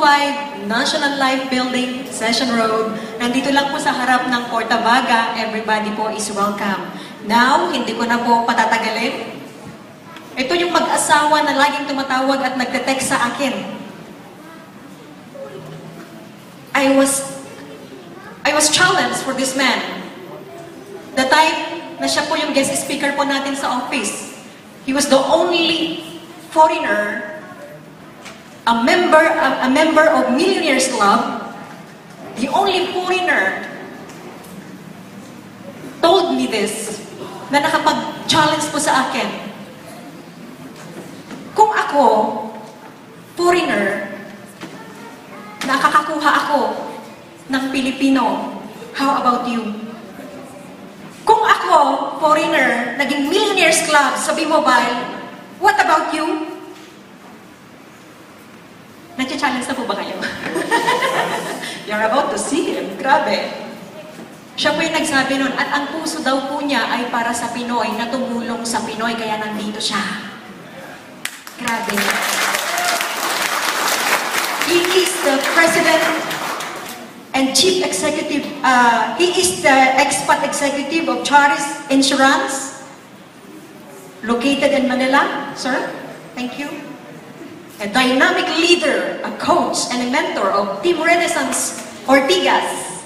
205 National Life Building, Session Road. Nandito lang po sa harap ng Portabaga. Everybody po is welcome. Now, hindi ko na po patatagalin. Ito yung mag-asawa na laging tumatawag at nagte-text sa akin. I was challenged for this man. The time na siya po yung guest speaker po natin sa office. He was the only foreigner, a member of Millionaires Club, the only foreigner told me this, na nakapag-challenge po sa akin. Kung ako, foreigner, nakakakuha ako ng Pilipino, how about you? Kung ako, foreigner, naging Millionaires Club sa Vmobile, what about you? Nag-challenge na po ba kayo? You're about to see him. Grabe. Siya po yung nagsabi nun, at ang puso daw po niya ay para sa Pinoy, na tumulong sa Pinoy, kaya nandito siya. Grabe. He is the president and chief executive, he is the expat executive of Charis Insurance, located in Manila. Sir, thank you. A dynamic leader, a coach, and a mentor of Team Renaissance Ortigas.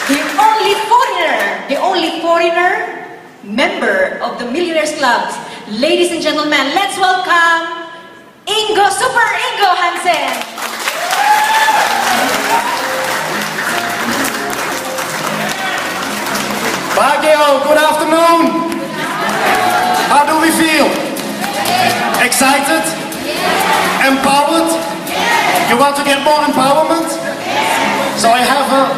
The only foreigner member of the Millionaires Club. Ladies and gentlemen, let's welcome Super Ingo Hansen. Baguio, good afternoon. How do we feel? Excited? Empowered? You want to get more empowerment? So I have a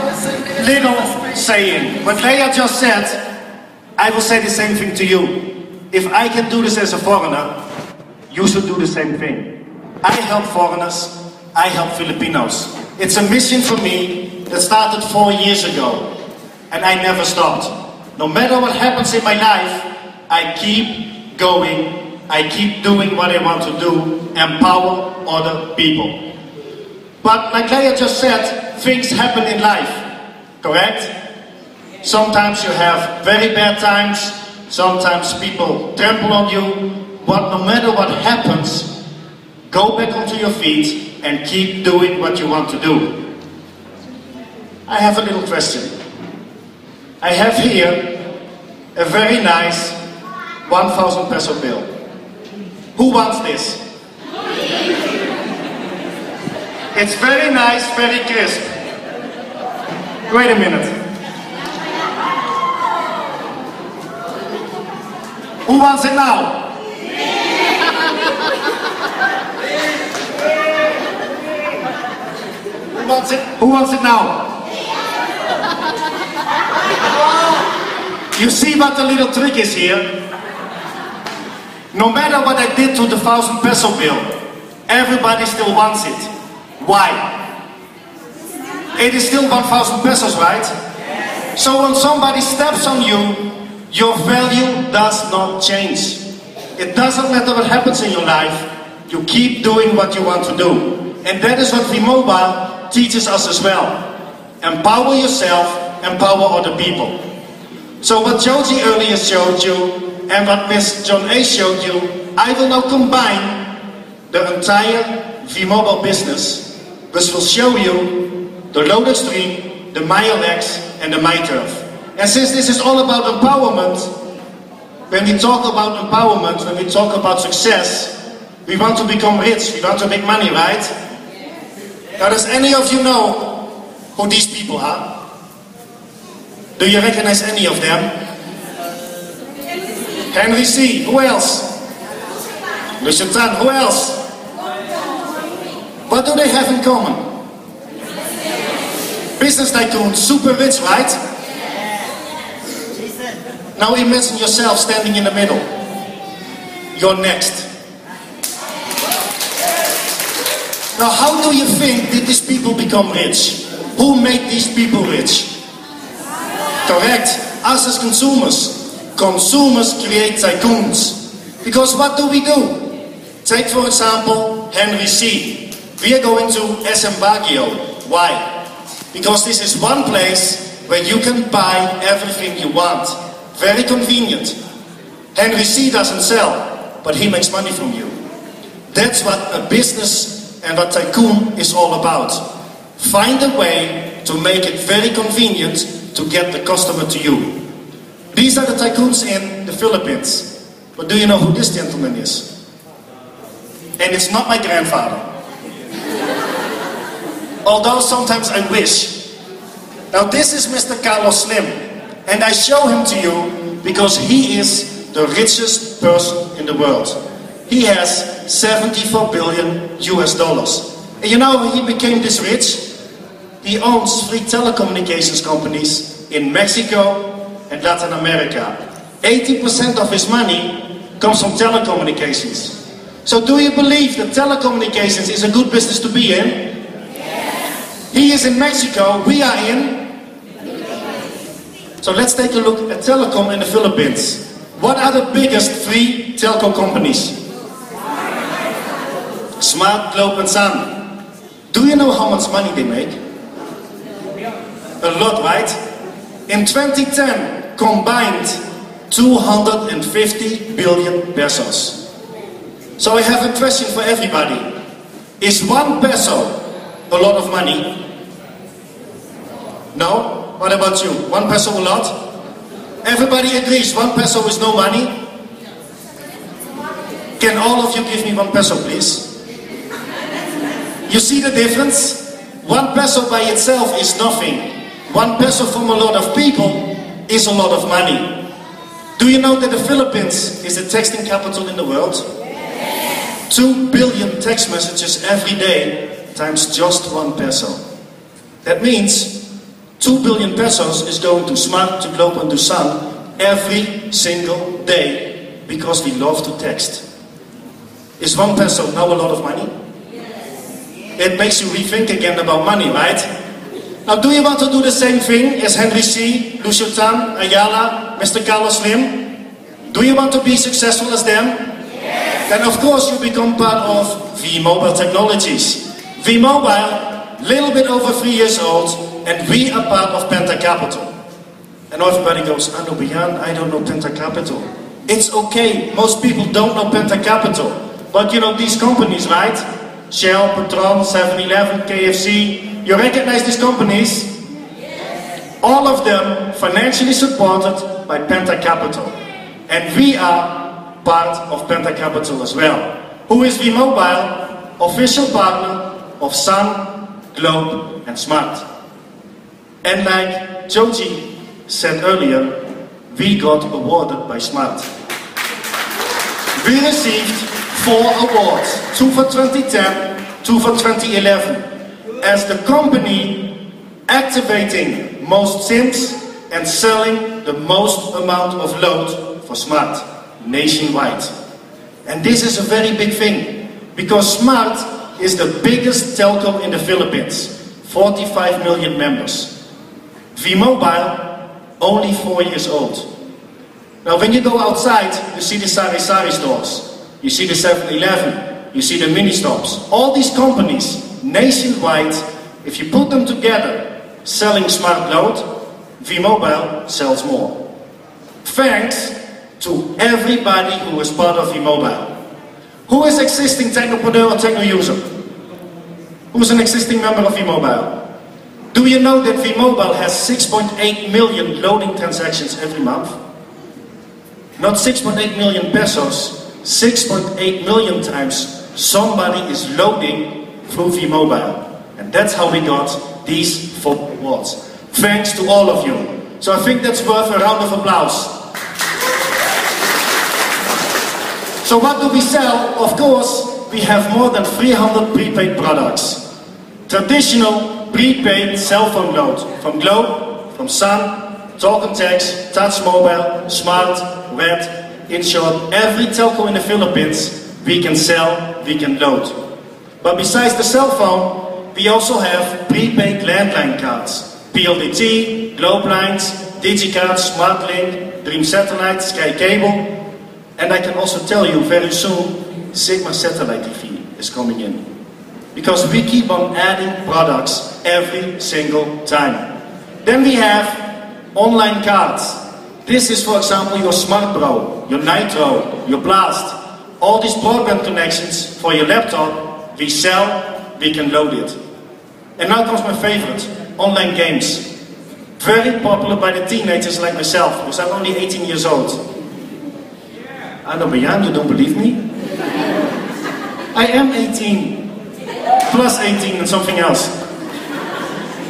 little saying. What Leia just said, I will say the same thing to you. If I can do this as a foreigner, you should do the same thing. I help foreigners, I help Filipinos. It's a mission for me that started 4 years ago, and I never stopped. No matter what happens in my life, I keep going, I keep doing what I want to do, empower other people. But like Leia just said, things happen in life, correct? Sometimes you have very bad times, sometimes people trample on you, but no matter what happens, go back onto your feet and keep doing what you want to do. I have a little question. I have here a very nice 1,000 peso bill. Who wants this? It's very nice, very crisp. Wait a minute. Who wants it now? Who wants it now? You see what the little trick is here? No matter what I did to the 1,000 peso bill, everybody still wants it. Why? It is still 1,000 pesos, right? So when somebody steps on you, your value does not change. It doesn't matter what happens in your life, you keep doing what you want to do. And that is what Vmobile teaches us as well. Empower yourself, empower other people. So what Joji earlier showed you, and what Miss John A showed you, I will now combine the entire Vmobile business, which will show you the loaded stream, the MyLX, and the Myturf. And since this is all about empowerment, when we talk about empowerment, when we talk about success, we want to become rich, we want to make money, right? Now, does any of you know who these people are? Do you recognize any of them? Henry C. Who else? Lucien Tan. Who else? What do they have in common? Business tycoon, super rich, right? Now imagine yourself standing in the middle. You're next. Now how do you think did these people become rich? Who made these people rich? Correct. Us as consumers. Consumers create tycoons. Because what do? Take for example Henry C. We are going to SM Baguio. Why? Because this is one place where you can buy everything you want. Very convenient. Henry C doesn't sell, but he makes money from you. That's what a business and what tycoon is all about. Find a way to make it very convenient to get the customer to you. These are the tycoons in the Philippines. But do you know who this gentleman is? And it's not my grandfather. Although sometimes I wish. Now this is Mr. Carlos Slim. And I show him to you because he is the richest person in the world. He has 74 billion US dollars. And you know how he became this rich? He owns 3 telecommunications companies in Mexico and Latin America. 80% of his money comes from telecommunications. So do you believe that telecommunications is a good business to be in? Yes. He is in Mexico, we are in. So let's take a look at telecom in the Philippines. What are the biggest 3 telco companies? Smart, Globe and Sun. Do you know how much money they make? A lot, right? In 2010, combined 250 billion pesos. So I have a question for everybody. Is 1 peso a lot of money? No? What about you? 1 peso a lot? Everybody agrees 1 peso is no money? Can all of you give me 1 peso, please? You see the difference? 1 peso by itself is nothing. 1 peso from a lot of people is a lot of money. Do you know that the Philippines is the texting capital in the world? 2 billion text messages every day times just 1 peso. That means 2 billion pesos is going to Smart, to Globe and to Sun every single day because we love to text. Is 1 peso now a lot of money? It makes you rethink again about money, right? Now do you want to do the same thing as Henry C., Lucio Tan, Ayala, Mr. Carlos Slim? Do you want to be successful as them? Yes. Then of course you become part of Vmobile Technologies. Vmobile, little bit over 3 years old, and we are part of Penta Capital. And everybody goes, I know Bian, I don't know Penta Capital. It's okay, most people don't know Penta Capital. But you know these companies, right? Shell, Petron, 7-Eleven, KFC, you recognize these companies? Yes. All of them financially supported by Penta Capital. And we are part of Penta Capital as well. Who is Vmobile? Official partner of Sun, Globe and Smart. And like Joji said earlier, we got awarded by Smart. We received 4 awards, 2 for 2010, 2 for 2011. As the company activating most SIMs and selling the most amount of load for Smart nationwide. And this is a very big thing because Smart is the biggest telco in the Philippines, 45 million members. Vmobile, only 4 years old. Now when you go outside, you see the sari-sari stores, you see the 7-Eleven, you see the mini-stops. All these companies nationwide, if you put them together, selling smart load, Vmobile sells more. Thanks to everybody who is part of Vmobile. Who is existing technopreneur or techno-user? Who is an existing member of Vmobile? Do you know that Vmobile has 6.8 million loading transactions every month? Not 6.8 million pesos, 6.8 million times somebody is loading through Vmobile. And that's how we got these 4 awards. Thanks to all of you. So I think that's worth a round of applause. So what do we sell? Of course, we have more than 300 prepaid products. Traditional prepaid cell phone load from Globe, from Sun, Talk and Text, Touch Mobile, Smart, Red. In short, every telco in the Philippines, we can sell, we can load. But besides the cell phone, we also have prepaid landline cards. PLDT, Globe Lines, DigiCard, SmartLink, Dream Satellite, Sky Cable. And I can also tell you very soon, Sigma Satellite TV is coming in. Because we keep on adding products every single time. Then we have online cards. This is, for example, your Smart Pro, your Nitro, your Blast. All these broadband connections for your laptop, we sell, we can load it. And now comes my favorite, online games. Very popular by the teenagers like myself, because I'm only 18 years old. I know, but you don't believe me? I am 18, plus 18 and something else.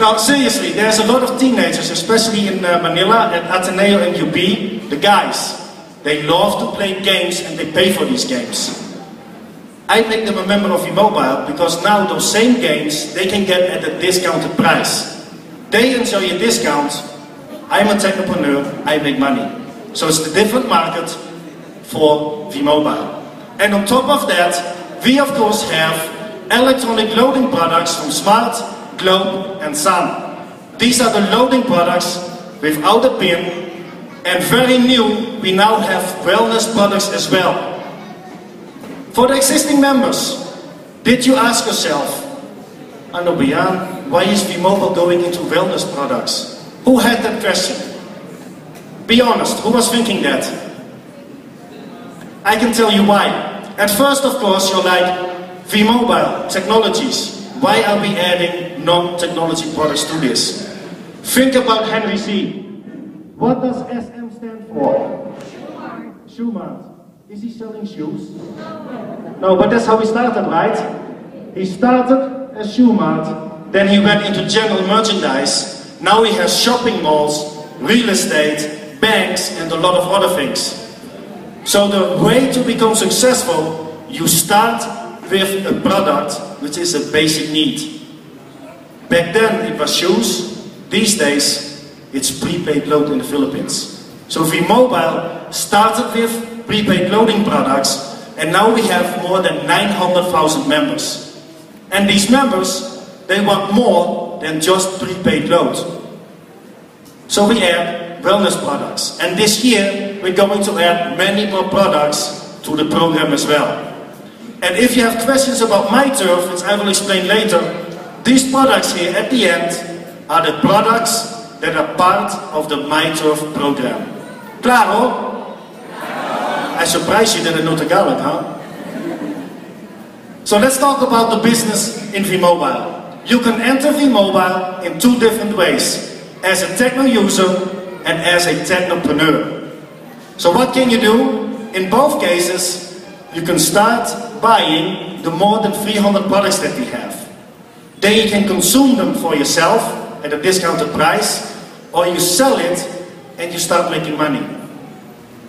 Now seriously, there's a lot of teenagers, especially in Manila, at Ateneo and UP, the guys. They love to play games and they pay for these games. I make them a member of Vmobile because now those same games they can get at a discounted price. They enjoy a discount, I'm a technopreneur, I make money. So it's the different market for Vmobile. And on top of that, we of course have electronic loading products from Smart, Globe and Sun. These are the loading products without a pin, and very new, we now have wellness products as well. For the existing members, did you ask yourself, Anobian, why is Vmobile going into wellness products? Who had that question? Be honest, who was thinking that? I can tell you why. At first, of course, you're like, Vmobile, technologies. Why are we adding non-technology products to this? Think about Henry C. What does SM stand for? Shoemart. Is he selling shoes? No, but that's how he started, right? He started as Shoemart, then he went into general merchandise. Now he has shopping malls, real estate, banks, and a lot of other things. So the way to become successful, you start with a product which is a basic need. Back then it was shoes, these days it's prepaid load in the Philippines. So Vmobile started with prepaid loading products, and now we have more than 900,000 members. And these members, they want more than just prepaid load. So we add wellness products. And this year, we're going to add many more products to the program as well. And if you have questions about Myturf, which I will explain later, these products here at the end are the products that are part of the Myturf program. Claro? I surprised you that I know Tagalog, huh? So let's talk about the business in Vmobile. You can enter Vmobile in two different ways. As a techno user and as a technopreneur. So what can you do? In both cases, you can start buying the more than 300 products that we have. Then you can consume them for yourself at a discounted price, or you sell it and you start making money.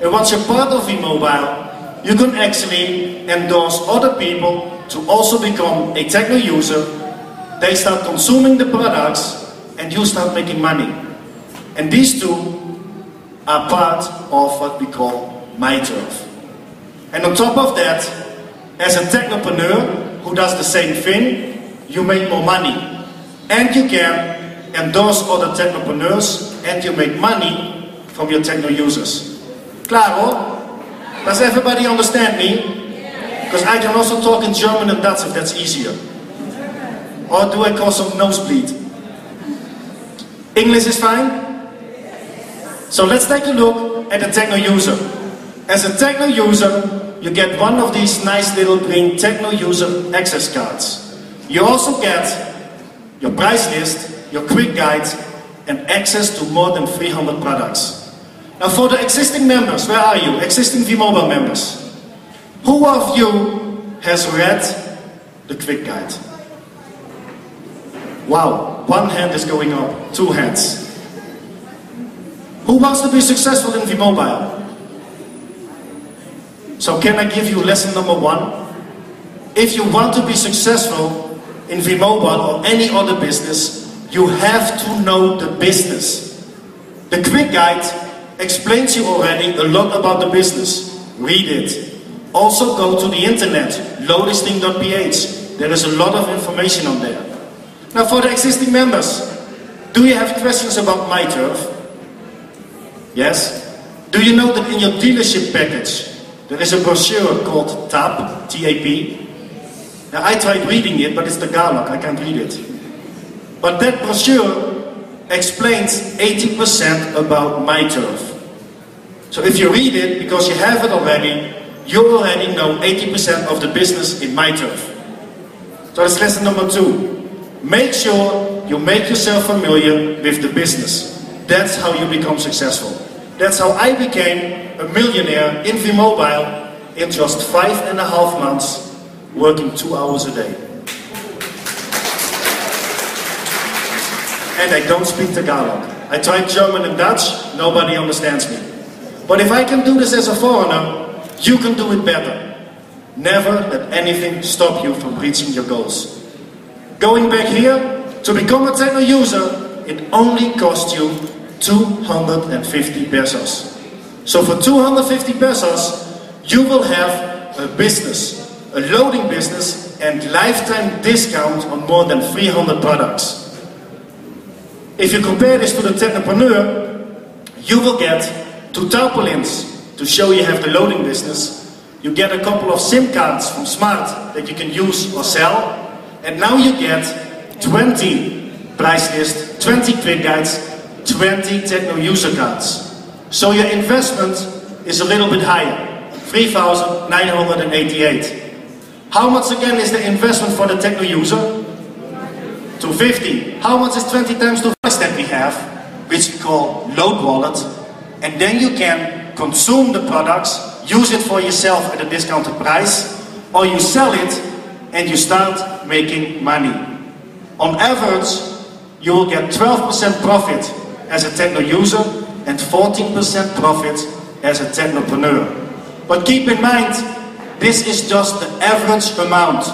And once you're part of Vmobile, you can actually endorse other people to also become a techno user. They start consuming the products and you start making money. And these two are part of what we call Myturf. And on top of that, as a technopreneur who does the same thing, you make more money. And you can endorse other technopreneurs and you make money from your techno users. Claro? Does everybody understand me? Because I can also talk in German and Dutch if that's easier. Or do I cause some nosebleed? English is fine? So let's take a look at the techno user. As a techno user, you get one of these nice little green techno user access cards. You also get your price list, your quick guide, and access to more than 300 products. Now for the existing members, where are you? Existing Vmobile members. Who of you has read the quick guide? Wow, one hand is going up, two hands. Who wants to be successful in Vmobile? So can I give you lesson number one? If you want to be successful in Vmobile or any other business, you have to know the business. The quick guide explains you already a lot about the business. Read it. Also go to the internet, loadisting.ph. There is a lot of information on there. Now for the existing members, do you have questions about Myturf? Yes? Do you know that in your dealership package, there is a brochure called TAP, T-A-P. Now I tried reading it, but it's Tagalog, I can't read it. But that brochure explains 80% about Myturf. So if you read it, because you have it already, you already know 80% of the business in Myturf. So that's lesson number 2. Make sure you make yourself familiar with the business. That's how you become successful. That's how I became a millionaire in Vmobile in just 5.5 months, working 2 hours a day. And I don't speak Tagalog. I tried German and Dutch, nobody understands me. But if I can do this as a foreigner, you can do it better. Never let anything stop you from reaching your goals. Going back here, to become a techno user, it only costs you 250 pesos. So for 250 pesos, you will have a business, a loading business, and lifetime discount on more than 300 products. If you compare this to the technopreneur, you will get 2 tarpaulins to show you have the loading business. You get a couple of SIM cards from Smart that you can use or sell. And now you get 20 price lists, 20 quick guides, 20 techno user cards. So your investment is a little bit higher, 3,988. How much again is the investment for the techno user? 250. How much is 20 times 2 that we have, which we call load wallet, and then you can consume the products, use it for yourself at a discounted price, or you sell it and you start making money. On average, you will get 12% profit as a techno user and 14% profit as a technopreneur. But keep in mind, this is just the average amount.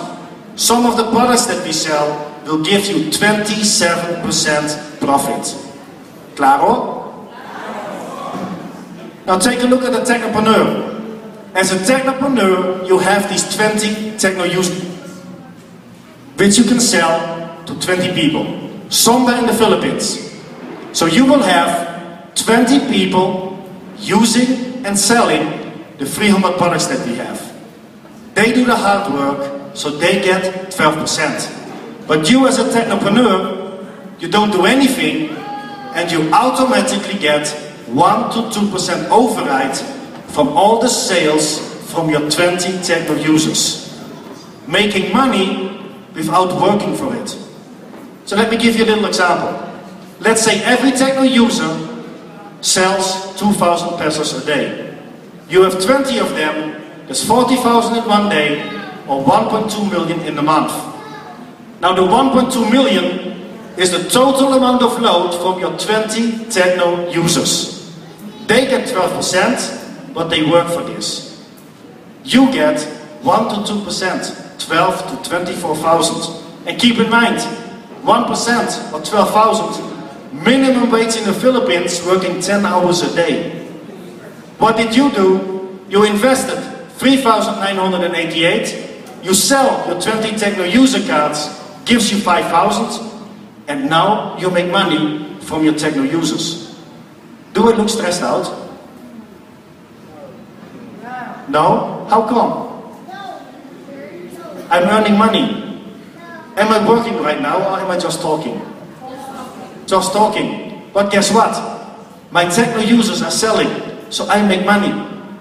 Some of the products that we sell will give you 27% profit. Claro? Now take a look at the technopreneur. As a technopreneur, you have these 20 techno users, which you can sell to 20 people, somewhere in the Philippines. So you will have 20 people using and selling the 300 products that we have. They do the hard work, so they get 12%. But you as a technopreneur, you don't do anything, and you automatically get 1 to 2% override from all the sales from your 20 techno users. Making money without working for it. So let me give you a little example. Let's say every techno user sells 2,000 pesos a day. You have 20 of them, that's 40,000 in 1 day, or 1.2 million in a month. Now the 1.2 million is the total amount of load from your 20 techno users. They get 12%, but they work for this. You get 1 to 2%, 12 to 24,000. And keep in mind, 1% or 12,000, minimum wage in the Philippines, working 10 hours a day. What did you do? You invested 3,988, you sell your 20 techno user cards, gives you 5,000, and now you make money from your techno users. Do I look stressed out? No? How come? I'm earning money. Am I working right now, or am I just talking? Just talking. But guess what? My techno users are selling, so I make money.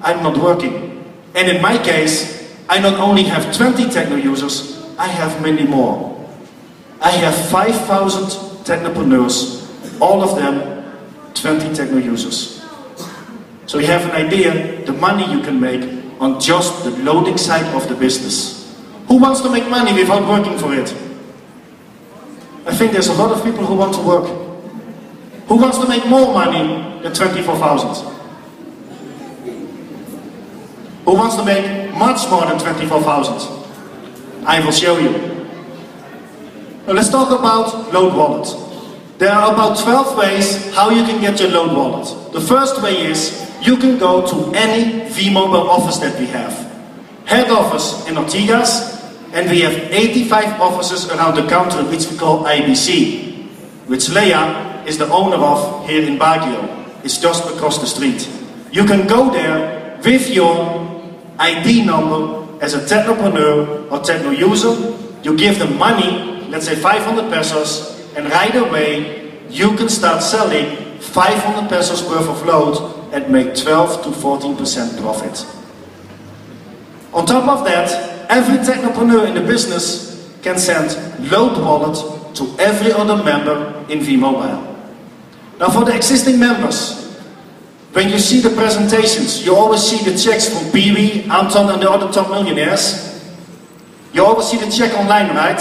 I'm not working. And in my case, I not only have 20 techno users, I have many more. I have 5,000 technopreneurs, all of them 20 techno users. So you have an idea, the money you can make on just the loading side of the business. Who wants to make money without working for it? I think there's a lot of people who want to work. Who wants to make more money than 24,000? Who wants to make much more than 24,000? I will show you. Now let's talk about load wallet. There are about 12 ways how you can get your load wallet. The first way is you can go to any Vmobile office that we have. Head office in Ortigas, and we have 85 offices around the country, which we call IBC, which Leia is the owner of here in Baguio. It's just across the street. You can go there with your ID number as a technopreneur or techno user. You give them money, let's say 500 pesos, and right away you can start selling 500 pesos worth of load and make 12 to 14% profit. On top of that, every technopreneur in the business can send load wallet to every other member in Vmobile. Now for the existing members, when you see the presentations, you always see the checks from Pee-wee, Anton and the other top millionaires. You always see the check online, right?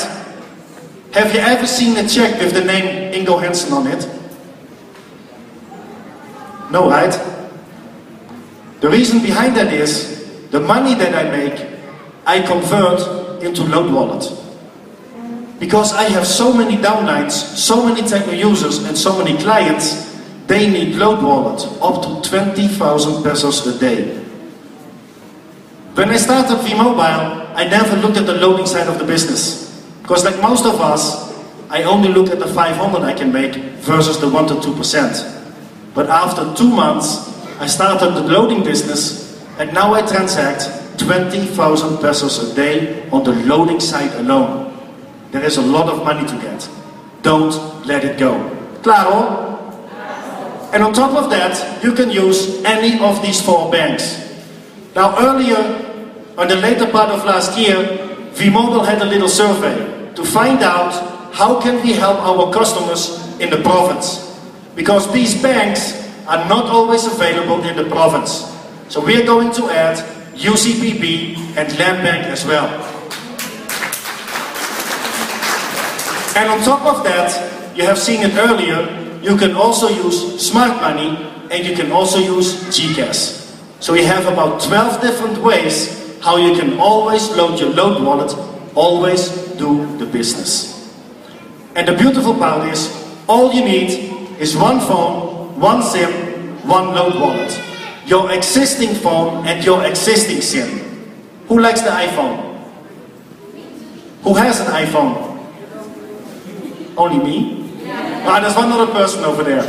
Have you ever seen a check with the name Ingo Hansen on it? No, right? The reason behind that is, the money that I make, I convert into load wallet. Because I have so many downlines, so many techno users and so many clients, they need load wallet up to 20,000 pesos a day. When I started Vmobile, I never looked at the loading side of the business. Because like most of us, I only look at the 500 I can make versus the 1 to 2%. But after 2 months, I started the loading business and now I transact 20,000 pesos a day on the loading side alone. There is a lot of money to get. Don't let it go. Claro? And on top of that, you can use any of these 4 banks. Now earlier, on the later part of last year, Vmobile had a little survey to find out how can we help our customers in the province. Because these banks are not always available in the province. So we are going to add UCPB and Land Bank as well. And on top of that, you have seen it earlier, you can also use smart money and you can also use GCash. So we have about 12 different ways how you can always load your load wallet, always do the business. And the beautiful part is, all you need is one phone, one SIM, one load wallet. Your existing phone and your existing SIM. Who likes the iPhone? Who has an iPhone? Only me? Ah, there's one other person over there.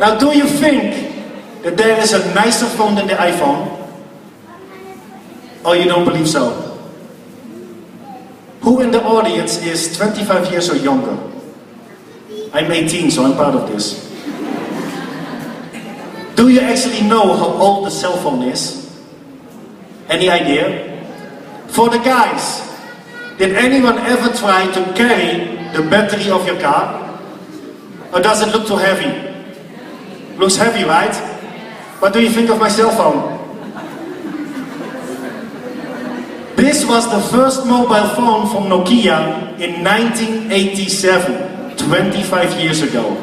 Now, do you think that there is a nicer phone than the iPhone? Or you don't believe so? Who in the audience is 25 years or younger? I'm 18, so I'm part of this. Do you actually know how old the cell phone is? Any idea? For the guys, did anyone ever try to carry the battery of your car? Or does it look too heavy? Looks heavy, right? What do you think of my cell phone? This was the first mobile phone from Nokia in 1987, 25 years ago.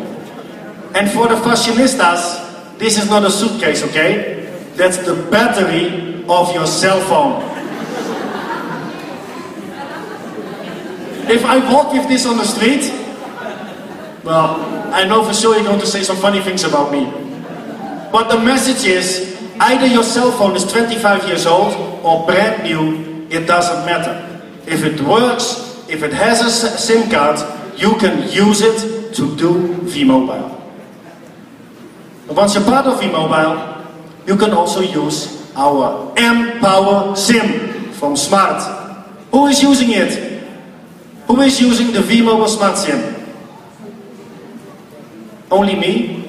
And for the fashionistas, this is not a suitcase, okay? That's the battery of your cell phone. If I walk with this on the street, well, I know for sure you're going to say some funny things about me. But the message is, either your cell phone is 25 years old or brand new, it doesn't matter. If it works, if it has a SIM card, you can use it to do Vmobile. Once you're part of Vmobile, you can also use our M-Power SIM from Smart. Who is using it? Who is using the Vmobile Smart SIM? Only me?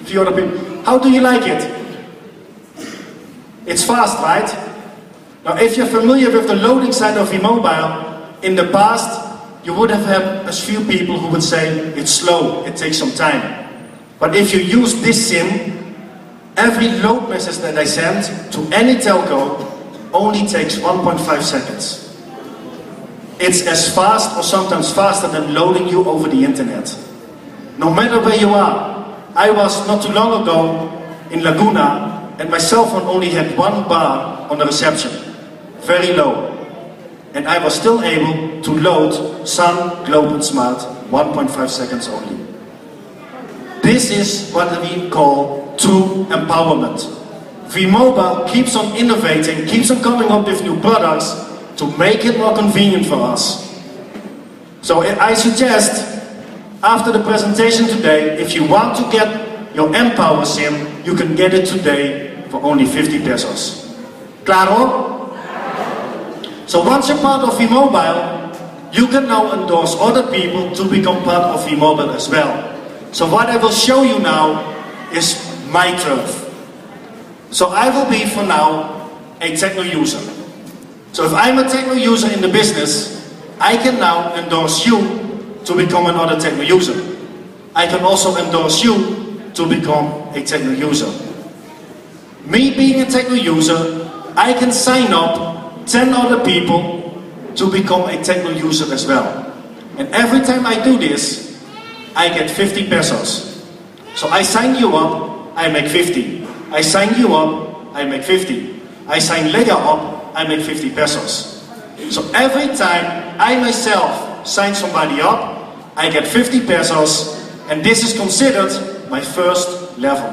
A few other people. How do you like it? It's fast, right? Now, if you're familiar with the loading side of Vmobile, in the past, you would have had a few people who would say, it's slow, it takes some time. But if you use this SIM, every load message that I send to any telco only takes 1.5 seconds. It's as fast or sometimes faster than loading you over the internet. No matter where you are. I was not too long ago in Laguna and my cell phone only had 1 bar on the reception. Very low. And I was still able to load Sun, Globe and Smart 1.5 seconds only. This is what we call true empowerment. Vmobile keeps on innovating, keeps on coming up with new products to make it more convenient for us. So I suggest, after the presentation today, if you want to get your Empower SIM, you can get it today for only 50 pesos. Klaar hoor? So once you're part of Vmobile, you can now endorse other people to become part of Vmobile as well. So what I will show you now is Myturf. So I will be for now a techno user. So if I'm a techno user in the business, I can now endorse you to become another techno user. I can also endorse you to become a techno user. Me being a techno user, I can sign up 10 other people to become a techno user as well. And every time I do this, I get 50 pesos. So I sign you up, I make 50. I sign you up, I make 50. I sign Lega up, I make 50 pesos. So every time I myself sign somebody up, I get 50 pesos, and this is considered my first level.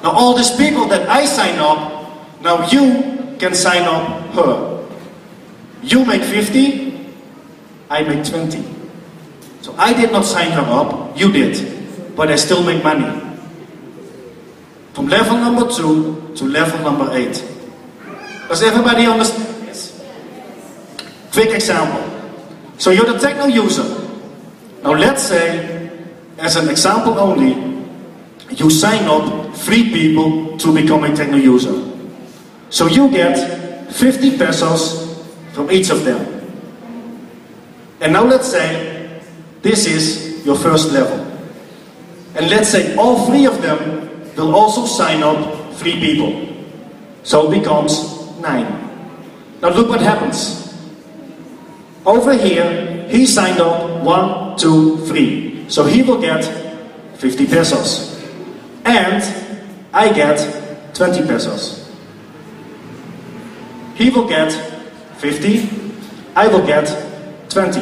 Now all these people that I sign up, now you can sign up her. You make 50, I make 20. So I did not sign her up, you did, but I still make money. From level number 2 to level number 8. Does everybody understand this? Quick example. So you're the techno user. Now let's say, as an example only, you sign up 3 people to become a techno user. So you get 50 pesos from each of them. And now let's say, this is your first level. And let's say all 3 of them will also sign up 3 people. So it becomes 9. Now look what happens. Over here, he signed up 1, 2, 3. So he will get 50 pesos. And I get 20 pesos. He will get 50. I will get 20.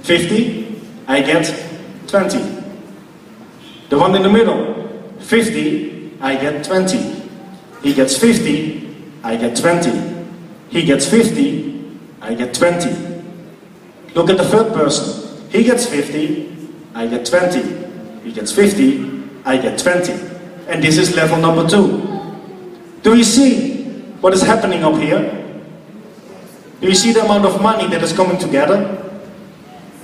50. I get 20. The one in the middle. 50, I get 20. He gets 50, I get 20. He gets 50, I get 20. Look at the third person. He gets 50, I get 20. He gets 50, I get 20. And this is level number 2. Do you see what is happening up here? Do you see the amount of money that is coming together?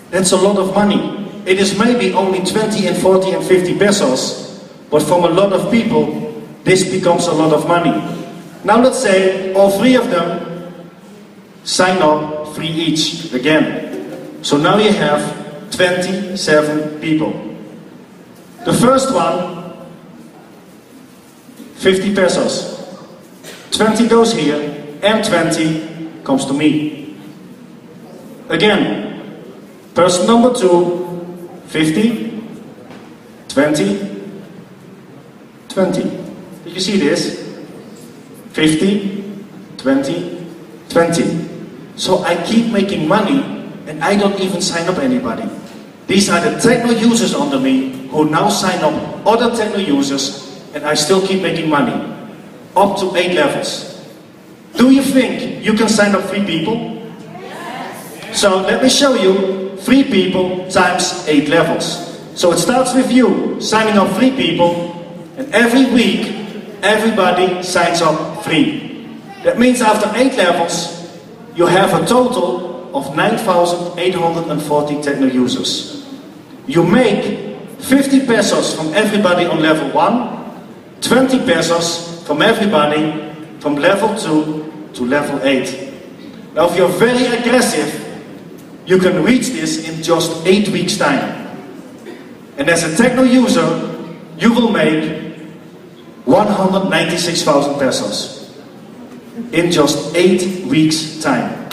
That's a lot of money. It is maybe only 20 and 40 and 50 pesos. But from a lot of people, this becomes a lot of money. Now let's say all 3 of them sign up 3 each again. So now you have 27 people. The first one, 50 pesos. 20 goes here and 20 comes to me. Again, person number 2, 50, 20, 20. Did you see this? 50, 20, 20. So I keep making money and I don't even sign up anybody. These are the techno users under me who now sign up other techno users and I still keep making money. Up to 8 levels. Do you think you can sign up 3 people? So let me show you 3 people times 8 levels. So it starts with you signing up 3 people. And every week, everybody signs up 3. That means after 8 levels, you have a total of 9,840 techno users. You make 50 pesos from everybody on level 1, 20 pesos from everybody from level 2 to level 8. Now if you're very aggressive, you can reach this in just 8 weeks time. And as a techno user, you will make 196,000 pesos in just 8 weeks time.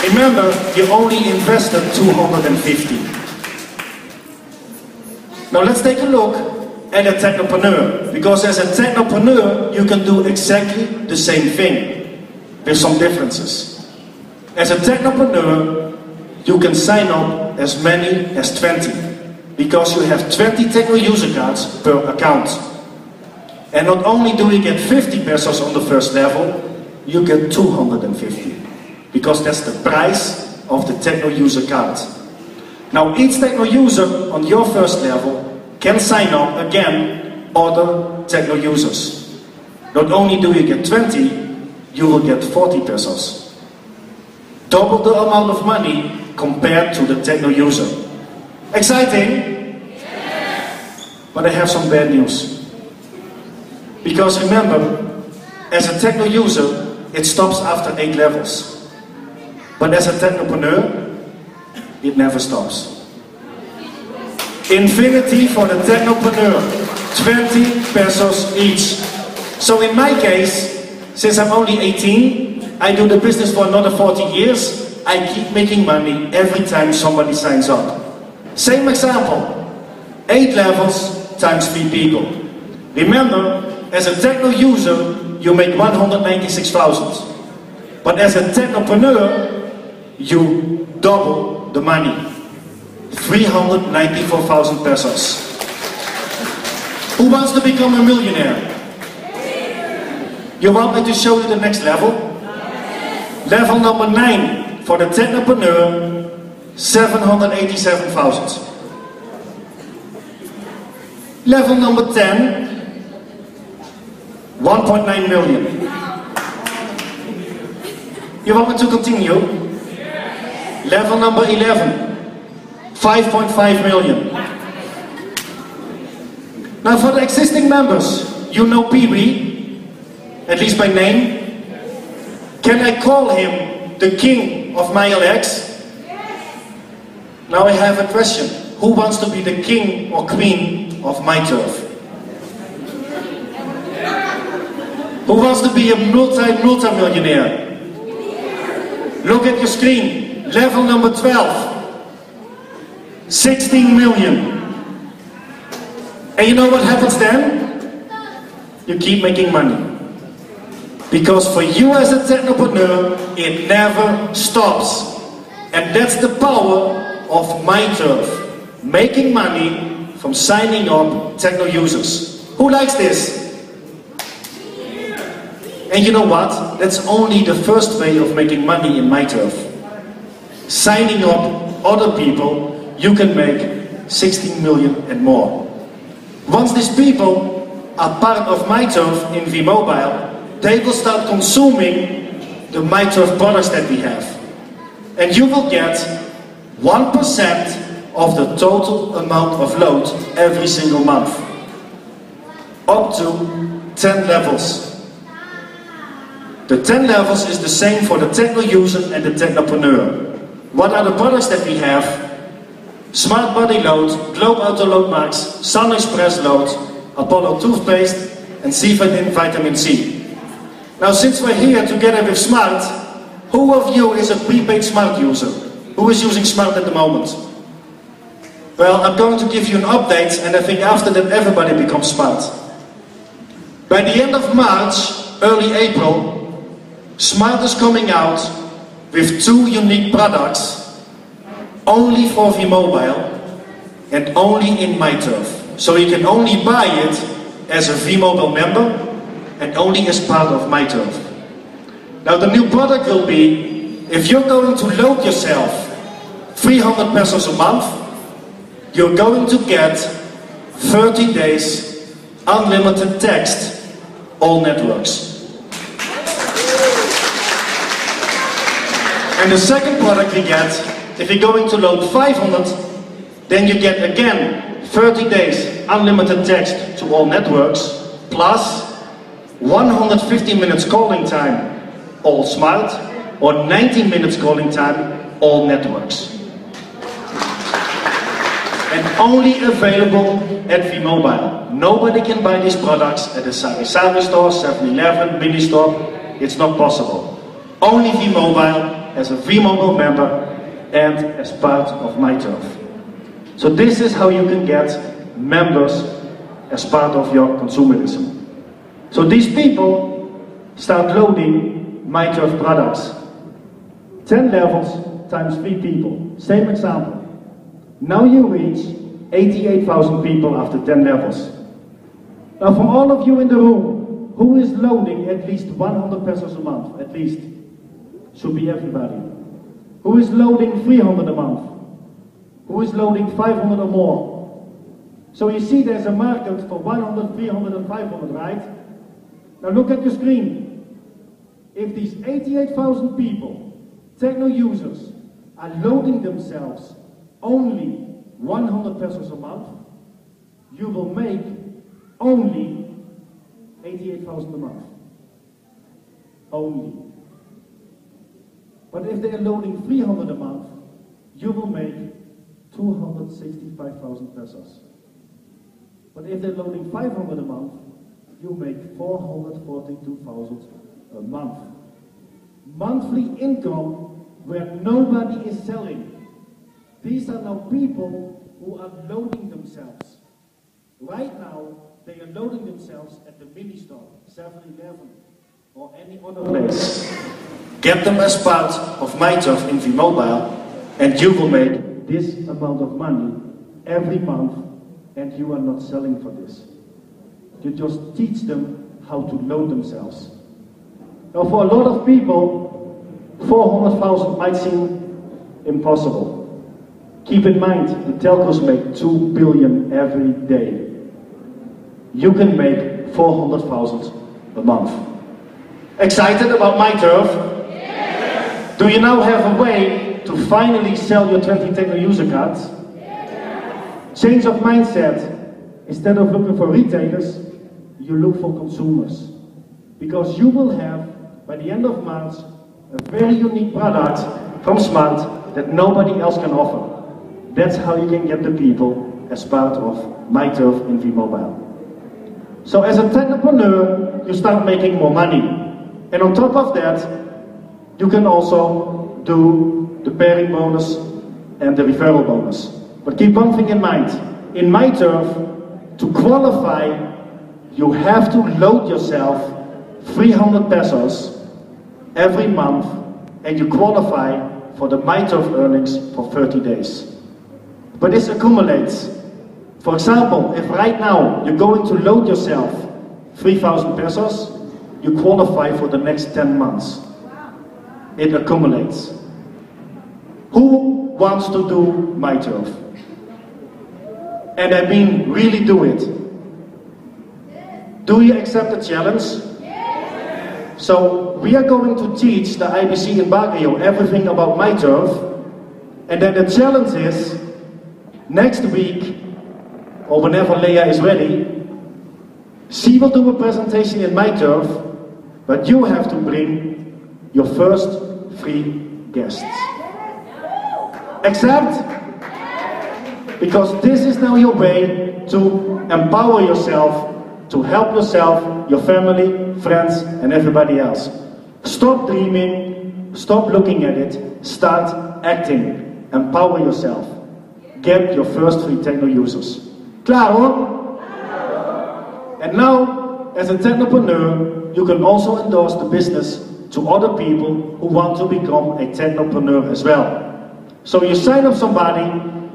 Remember, you only invested 250. Now let's take a look at a technopreneur, because as a technopreneur you can do exactly the same thing with some differences. As a technopreneur you can sign up as many as 20. Because you have 20 techno user cards per account. And not only do you get 50 pesos on the first level, you get 250. Because that's the price of the techno user card. Now each techno user on your first level can sign up again other techno users. Not only do you get 20, you will get 40 pesos. Double the amount of money compared to the techno user. Exciting? Yes. But I have some bad news. Because remember, as a techno user, it stops after 8 levels. But as a technopreneur, it never stops. Infinity for the technopreneur, 20 pesos each. So in my case, since I'm only 18, I do the business for another 40 years, I keep making money every time somebody signs up. Same example, 8 levels times 3 people. Remember, as a techno user, you make 196,000. But as a technopreneur, you double the money. 394,000 pesos. Who wants to become a millionaire? You want me to show you the next level? Level number 9 for the technopreneur, 787,000. Level number 10, 1.9 million. You want me to continue? Level number 11, 5.5 million. Now for the existing members, you know Pee-wee, at least by name. Can I call him the king of my LX? Now I have a question. Who wants to be the king or queen of Myturf? Who wants to be a multi-millionaire? Look at your screen. Level number 12. 16 million. And you know what happens then? You keep making money. Because for you as a technopreneur, it never stops. And that's the power of Myturf. Making money from signing up techno users. Who likes this? And you know what? That's only the first way of making money in Myturf. Signing up other people, you can make 16 million and more. Once these people are part of Myturf in Vmobile, they will start consuming the Myturf products that we have. And you will get 1% of the total amount of load every single month. Up to 10 levels. The 10 levels is the same for the techno user and the technopreneur. What are the products that we have? Smart Body Load, Globe Auto Load Max, Sun Express Load, Apollo Toothpaste and Civadin Vitamin C. Now since we're here together with Smart, who of you is a prepaid Smart user? Who is using Smart at the moment? Well, I'm going to give you an update and I think after that everybody becomes Smart. By the end of March, early April, Smart is coming out with 2 unique products only for Vmobile and only in Myturf. So you can only buy it as a Vmobile member and only as part of Myturf. Now the new product will be, if you're going to load yourself 300 pesos a month, you're going to get 30 days unlimited text, all networks. And the second product we get, if you're going to load 500, then you get again 30 days unlimited text to all networks, plus 150 minutes calling time, all Smart, or 90 minutes calling time, all networks. And only available at Vmobile. Nobody can buy these products at a Sari Sari store, 7-Eleven, mini store. It's not possible. Only Vmobile as a Vmobile member and as part of Myturf. So this is how you can get members as part of your consumerism. So these people start loading Myturf products. 10 levels times 3 people. Same example. Now you reach 88,000 people after 10 levels. Now from all of you in the room, who is loading at least 100 pesos a month? At least. Should be everybody. Who is loading 300 a month? Who is loading 500 or more? So you see there's a market for 100, 300 and 500, right? Now look at your screen. If these 88,000 people, techno users, are loading themselves only 100 pesos a month, you will make only 88,000 a month. Only. But if they are loading 300 a month, you will make 265,000 pesos. But if they're loading 500 a month, you make 442,000 a month. Monthly income where nobody is selling. These are now people who are loading themselves. Right now, they are loading themselves at the mini store, 7-Eleven, or any other place. Get them as part of Myturf in Vmobile, and you will make this amount of money every month, and you are not selling for this. You just teach them how to load themselves. Now for a lot of people, 400,000 might seem impossible. Keep in mind, the telcos make 2 billion every day. You can make 400,000 a month. Excited about Myturf? Yes. Do you now have a way to finally sell your 20 techno user cards? Yes. Change of mindset. Instead of looking for retailers, you look for consumers. Because you will have, by the end of March, a very unique product from Smart that nobody else can offer. That's how you can get the people as part of Myturf in Vmobile. So as a technopreneur, you start making more money. And on top of that, you can also do the pairing bonus and the referral bonus. But keep one thing in mind. In Myturf, to qualify, you have to load yourself 300 pesos every month, and you qualify for the Myturf earnings for 30 days. But this accumulates. For example, if right now you're going to load yourself 3,000 pesos, you qualify for the next 10 months. It accumulates. Who wants to do Myturf? And I mean, really do it. Do you accept the challenge? So we are going to teach the IBC in Baguio everything about Myturf, and then the challenge is next week, or whenever Leah is ready, she will do a presentation in Myturf, but you have to bring your first 3 guests. Accept? Because this is now your way to empower yourself, to help yourself, your family, friends, and everybody else. Stop dreaming, stop looking at it, start acting, empower yourself. Get your first 3 techno users. Klaar hoor? And now, as a technopreneur, you can also endorse the business to other people who want to become a technopreneur as well. So you sign up somebody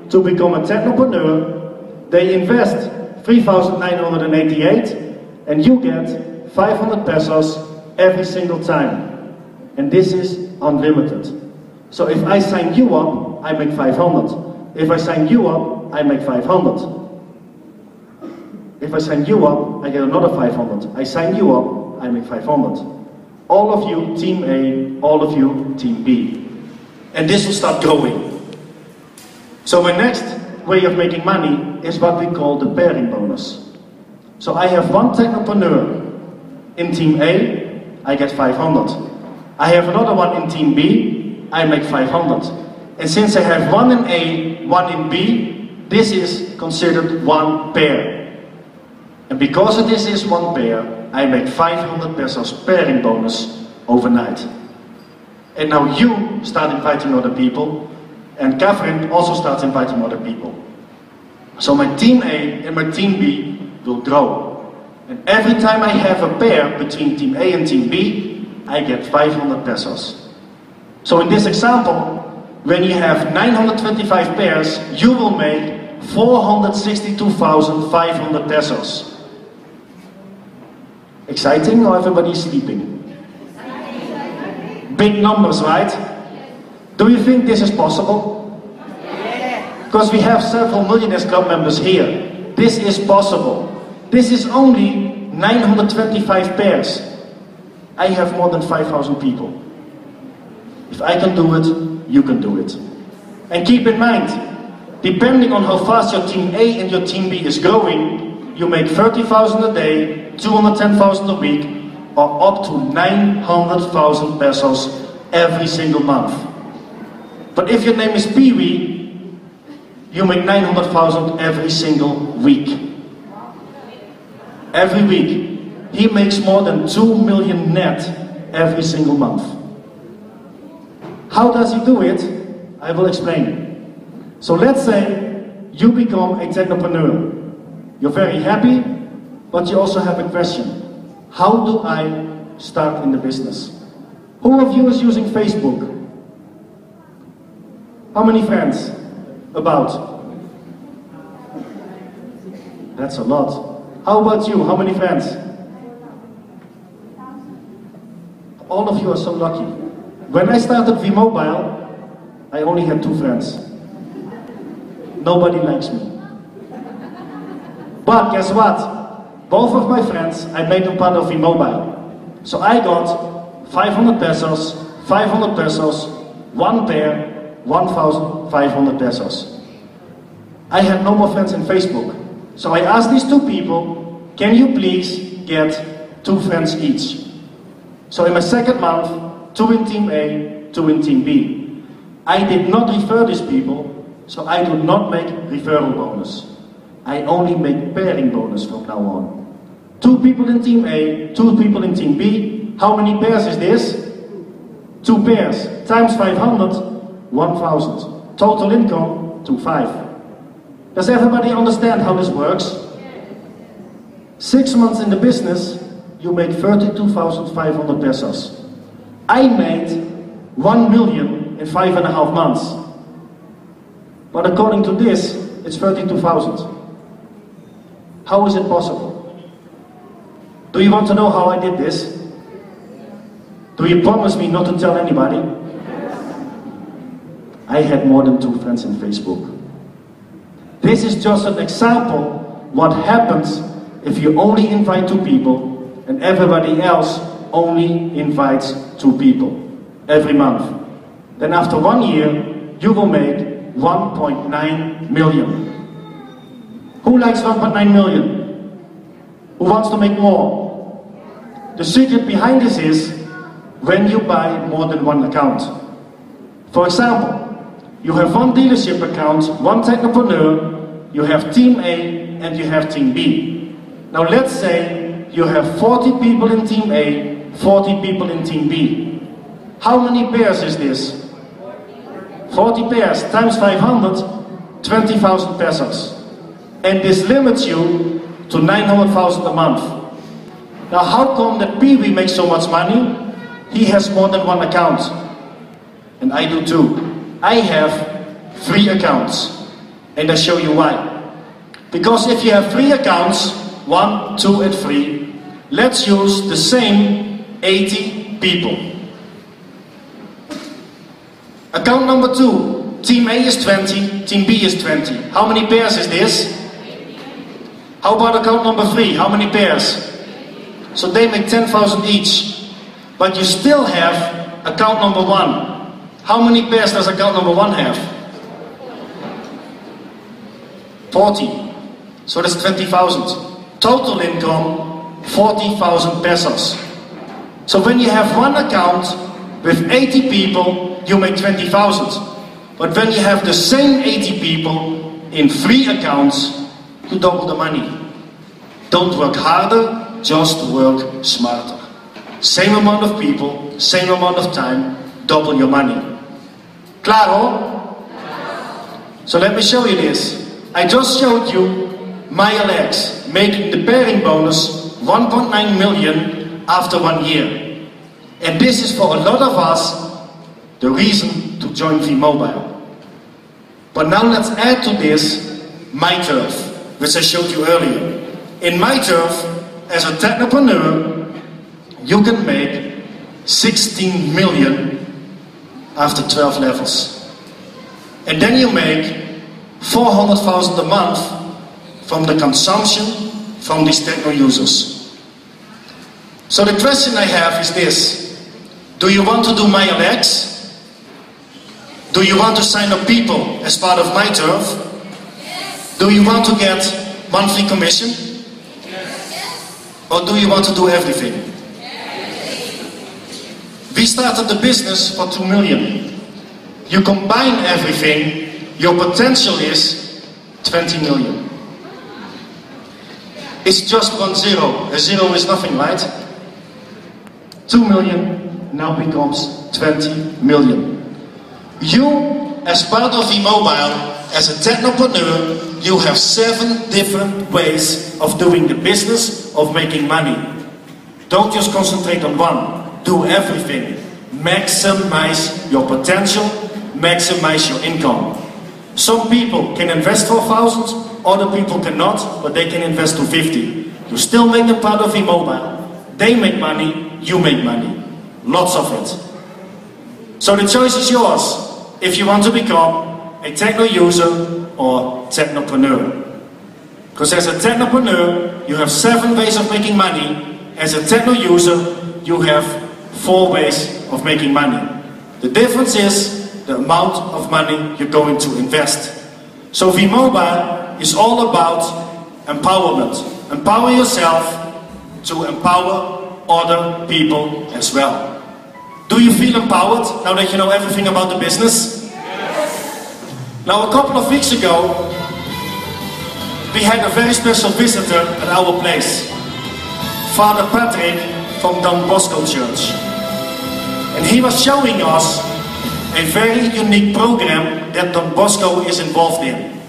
to become a technopreneur, they invest 3,988, and you get 500 pesos every single time. And this is unlimited. So if I sign you up, I make 500. If I sign you up, I make 500. If I sign you up, I get another 500. I sign you up, I make 500. All of you, Team A, all of you, Team B. And this will start going. So my next way of making money is what we call the pairing bonus. So I have one technopreneur in Team A, I get 500. I have another one in Team B, I make 500. And since I have one in A, one in B, this is considered one pair. And because this is one pair, I make 500 pesos pairing bonus overnight. And now you start inviting other people, and Catherine also starts inviting other people. So my Team A and my Team B will grow. And every time I have a pair between Team A and Team B, I get 500 pesos. So in this example, when you have 925 pairs, you will make 462,500 pesos. Exciting, or everybody is sleeping? Big numbers, right? Do you think this is possible? Because we have several Millionaires Club members here. This is possible. This is only 925 pairs. I have more than 5,000 people. If I can do it, you can do it. And keep in mind, depending on how fast your team A and your team B is growing, you make 30,000 a day, 210,000 a week, or up to 900,000 pesos every single month. But if your name is Pee-wee, you make 900,000 every single week. Every week. He makes more than 2 million net every single month. How does he do it? I will explain. So let's say you become a technopreneur. You're very happy, but you also have a question. How do I start in the business? Who of you is using Facebook? How many friends? About? That's a lot. How about you? How many friends? All of you are so lucky. When I started Vmobile, I only had 2 friends. Nobody likes me. But guess what? Both of my friends, I made them part of Vmobile. So I got 500 pesos, 500 pesos, 1 pair, 1,500 pesos. I had no more friends in Facebook. So I asked these 2 people, can you please get 2 friends each? So in my second month, 2 in team A, 2 in team B. I did not refer these people, so I do not make referral bonus. I only make pairing bonus from now on. 2 people in team A, 2 people in team B. How many pairs is this? 2 pairs times 500, 1,000. Total income, 2,500. Does everybody understand how this works? 6 months in the business, you make 32,500 pesos. I made 1 million in 5.5 months. But according to this, it's 32,000. How is it possible? Do you want to know how I did this? Do you promise me not to tell anybody? I had more than 2 friends in Facebook. This is just an example what happens if you only invite 2 people and everybody else only invites 2 people every month. Then after 1 year, you will make 1.9 million. Who likes 1.9 million? Who wants to make more? The secret behind this is when you buy more than 1 account. For example, you have 1 dealership account, 1 technopreneur, you have team A and you have team B. Now let's say you have 40 people in team A, 40 people in team B. How many pairs is this? 40 pairs times 500, 20,000 pesos. And this limits you to 900,000 a month. Now how come that Pee-wee makes so much money? He has more than 1 account. And I do too. I have 3 accounts. And I show you why. Because if you have 3 accounts, 1, 2 and 3, let's use the same 80 people. Account number 2, team A is 20, team B is 20. How many pairs is this? How about account number 3, how many pairs? So they make 10,000 each. But you still have account number 1. How many pairs does account number 1 have? 40. So that's 20,000. Total income, 40,000 pesos. So when you have 1 account with 80 people, you make 20,000. But when you have the same 80 people in 3 accounts, you double the money. Don't work harder, just work smarter. Same amount of people, same amount of time, double your money. Claro? So let me show you this. I just showed you my Alex making the pairing bonus 1.9 million after 1 year. And this is for a lot of us the reason to join Vmobile. But now let's add to this Myturf, which I showed you earlier. In Myturf, as a technopreneur, you can make 16 million after 12 levels. And then you make 400,000 a month from the consumption from these techno users. So the question I have is this: do you want to do MyLX? Do you want to sign up people as part of Myturf? Do you want to get monthly commission? Or do you want to do everything? We started the business for 2 million. You combine everything, your potential is 20 million. It's just 1 zero. A zero is nothing, right? 2 million now becomes 20 million. You, as part of Vmobile, as a technopreneur, you have 7 different ways of doing the business, of making money. Don't just concentrate on one. Do everything. Maximize your potential, maximize your income. Some people can invest for 1,000, other people cannot, but they can invest to 50. You still make them part of Vmobile. They make money, you make money. Lots of it. So the choice is yours, if you want to become a techno user or technopreneur. Because as a technopreneur, you have 7 ways of making money. As a techno user, you have 4 ways of making money. The difference is the amount of money you're going to invest. So Vmobile is all about empowerment. Empower yourself to empower other people as well. Do you feel empowered now that you know everything about the business? Yes. Now, a couple of weeks ago, we had a very special visitor at our place, Father Patrick from Don Bosco Church. And he was showing us a very unique program that Don Bosco is involved in.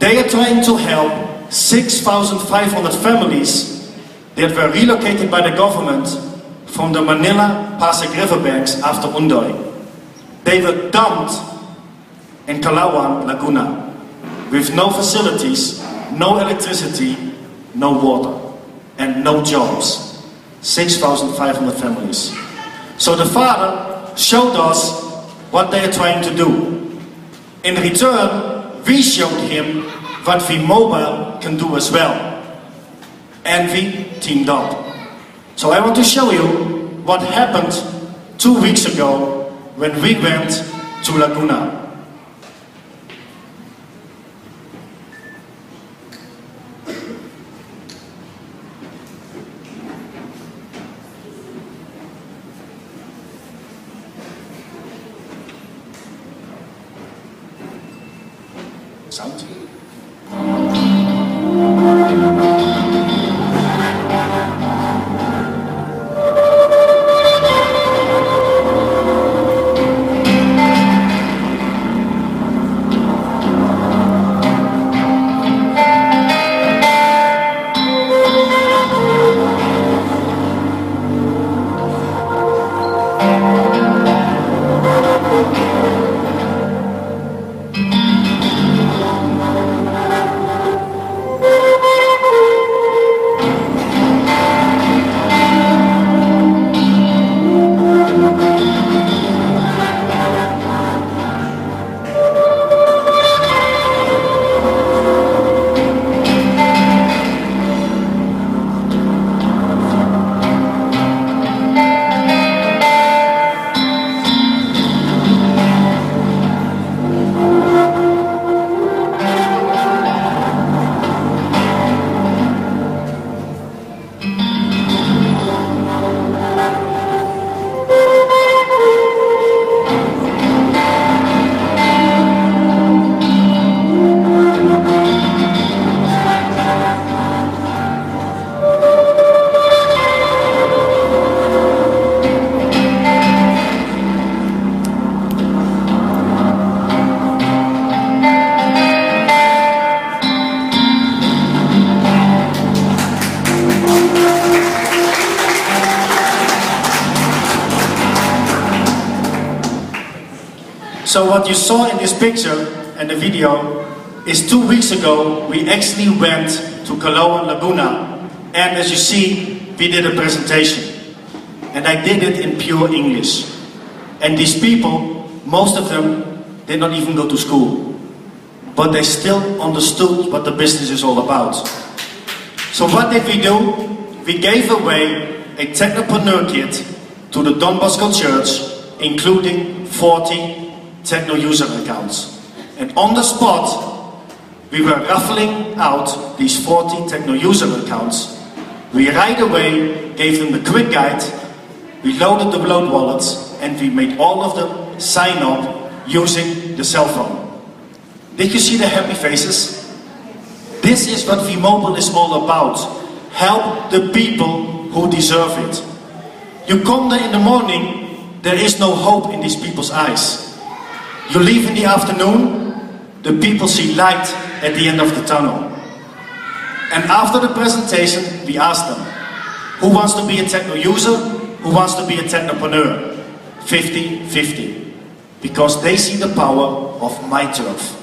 They are trying to help 6,500 families that were relocated by the government from the Manila-Pasig riverbanks after Undoy. They were dumped in Calauan, Laguna, with no facilities, no electricity, no water, and no jobs. 6,500 families. So the father showed us what they are trying to do. In return, we showed him what Vmobile can do as well. And we teamed up. So I want to show you what happened 2 weeks ago when we went to Laguna. Sound? So what you saw in this picture and the video is 2 weeks ago we actually went to Calauan Laguna, and as you see we did a presentation, and I did it in pure English. And these people, most of them did not even go to school, but they still understood what the business is all about. So what did we do? we gave away a Technopreneur kit to the Don Bosco Church, including 40 Techno user accounts. And on the spot, we were raffling out these 40 Techno user accounts. We right away gave them the quick guide, we loaded the load wallets, and we made all of them sign up using the cell phone. Did you see the happy faces? This is what Vmobile is all about. Help the people who deserve it. You come there in the morning, there is no hope in these people's eyes. You leave in the afternoon, the people see light at the end of the tunnel. And after the presentation, we asked them, who wants to be a techno user? Who wants to be a technopreneur? 50-50. Because they see the power of Myturf.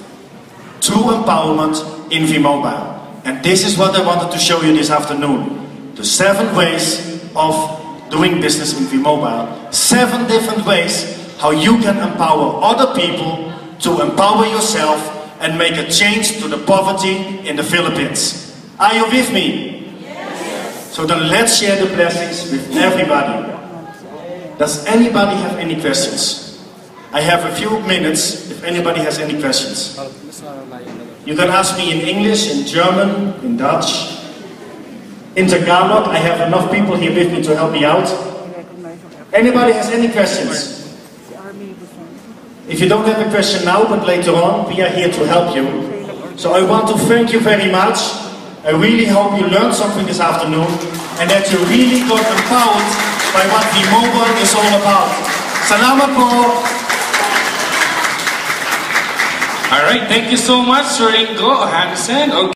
True empowerment in Vmobile. And this is what I wanted to show you this afternoon. The 7 ways of doing business in Vmobile. 7 different ways how you can empower other people to empower yourself and make a change to the poverty in the Philippines. Are you with me? Yes. So then let's share the blessings with everybody. Does anybody have any questions? I have a few minutes if anybody has any questions. You can ask me in English, in German, in Dutch, in Tagalog. I have enough people here with me to help me out. Anybody has any questions? If you don't have a question now, but later on, we are here to help you. So I want to thank you very much. I really hope you learned something this afternoon and that you really got empowered by what Vmobile is all about. Salamat po! Alright, thank you so much, Sir Ingo Hansen. Okay.